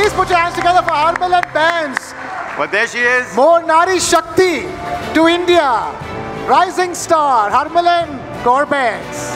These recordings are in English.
Please put your hands together for Harmilan Benz. But there she is. More Nari Shakti to India. Rising star, Harmilan Benz.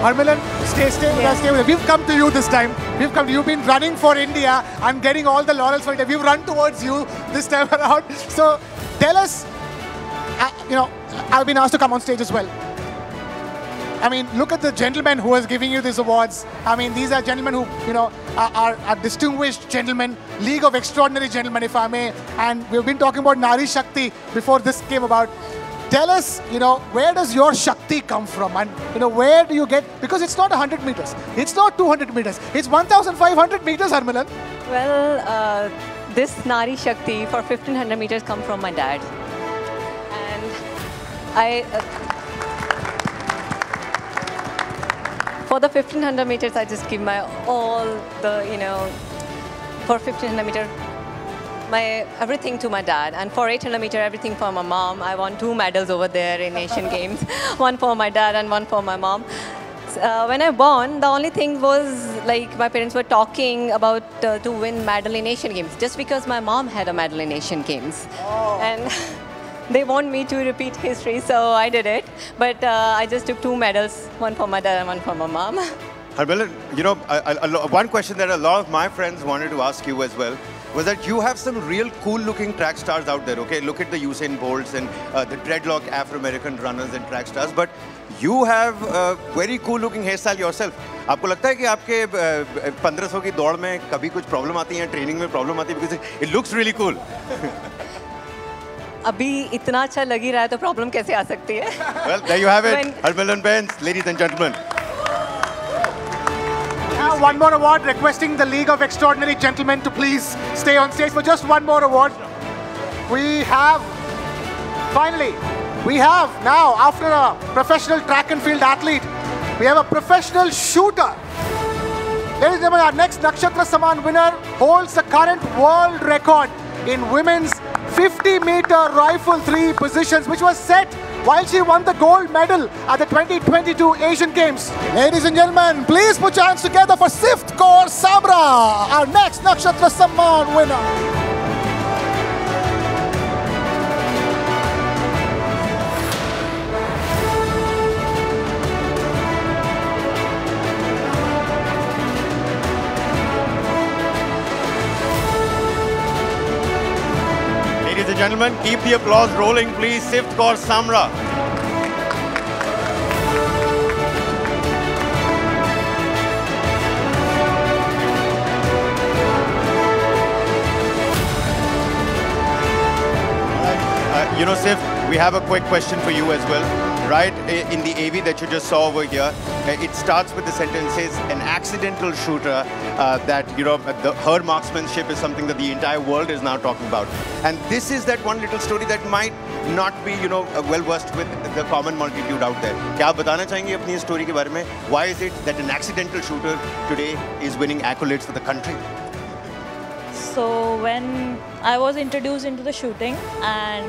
Harmilan, stay with us. We've come to you this time. You've been running for India and getting all the laurels for India. We've run towards you this time around. So tell us, I've been asked to come on stage as well. I mean, look at the gentleman who is giving you these awards. I mean, these are gentlemen who, are distinguished gentlemen, League of Extraordinary Gentlemen, if I may. And we've been talking about Nari Shakti before this came about. Tell us, where does your Shakti come from? And, where do you get, because it's not 100 meters. It's not 200 meters. It's 1,500 meters, Harmilan. Well, this Nari Shakti for 1,500 meters come from my dad. And for the 1,500 meters, I just give my all for 1,500 meters. Everything to my dad, and for 800 meter, everything for my mom. I won 2 medals over there in Asian Games, one for my dad and one for my mom. When I won, the only thing was like my parents were talking about to win medal in Asian Games, just because my mom had a medal in Asian Games, and they want me to repeat history, so I did it. But I just took 2 medals, one for my dad and one for my mom. Harmilan, one question that a lot of my friends wanted to ask you as well was that you have some real cool-looking track stars out there, okay? Look at the Usain Bolts and the dreadlock Afro-American runners and track stars, but you have a very cool-looking hairstyle yourself. आपको लगता है कि आपके 1500 की दौड़ में कभी कुछ प्रॉब्लम आती है, ट्रेनिंग में प्रॉब्लम आती है, because it looks really cool. अभी इतना अच्छा लग ही रहा है तो प्रॉब्लम कैसे आ सकती है? Well, there you have it, Harmilan Benz, ladies and gentlemen. Now one more award, requesting the League of Extraordinary Gentlemen to please stay on stage for just one more award. Finally, now, after a professional track and field athlete, we have a professional shooter. Ladies and gentlemen, our next Nakshatra Samman winner holds the current world record in women's 50-meter rifle 3 positions, which was set while she won the gold medal at the 2022 Asian Games. Ladies and gentlemen, please put your hands together for Pvt Ltd, our next Nakshatra Samman winner. Ladies and gentlemen, keep the applause rolling, please. Pvt Ltd. Pvt, we have a quick question for you as well. Right in the AV that you just saw over here, it starts with the sentences, an accidental shooter, that, her marksmanship is something that the entire world is now talking about. And this is that one little story that might not be, well versed with the common multitude out there. क्या आप बताना चाहेंगे अपनी story के बारे में? Why is it that an accidental shooter today is winning accolades for the country? So when I was introduced into the shooting, and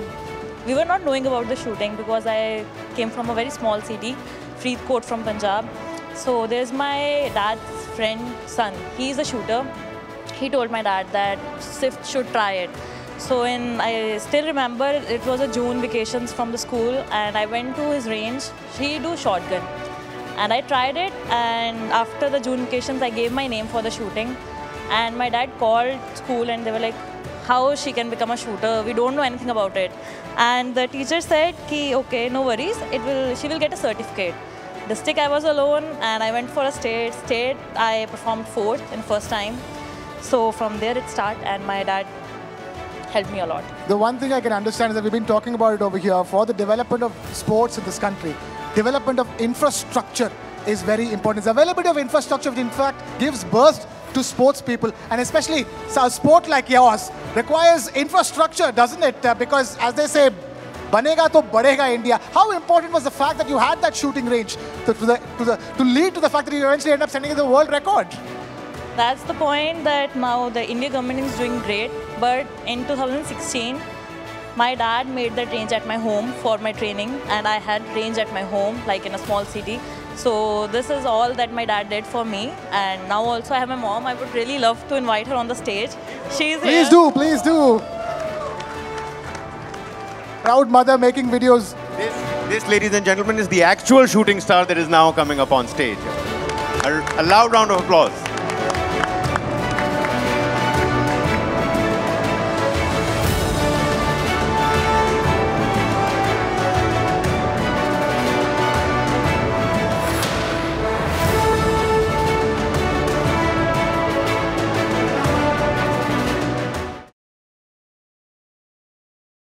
we were not knowing about the shooting because I came from a very small city, Faridkot from Punjab. So there's my dad's friend, son. He's a shooter. He told my dad that Pvt should try it. So I still remember it was a June vacations from the school, and I went to his range. He do shotgun, and I tried it. And after the June vacations, I gave my name for the shooting. And my dad called school, and they were like, how she can become a shooter? We don't know anything about it. And the teacher said, okay, no worries. She will get a certificate. District I was alone, and I went for a state. State I performed 4th in first time. So from there it started, and my dad helped me a lot. The one thing I can understand is that we've been talking about it over here for the development of sports in this country. Development of infrastructure is very important. The availability of infrastructure, in fact, gives birth to sports people, and especially a sport like yours requires infrastructure, doesn't it? Because as they say, banega to badega India. How important was the fact that you had that shooting range to lead to the fact that you eventually end up sending the world record? That's the point that now the Indian government is doing great. But in 2016, my dad made that range at my home for my training, and I had range at my home, like in a small city. So this is all that my dad did for me. And now also I have my mom. I would really love to invite her on the stage. She's Please here. do, please do. Proud mother making videos. This, ladies and gentlemen, is the actual shooting star that is now coming up on stage. A loud round of applause.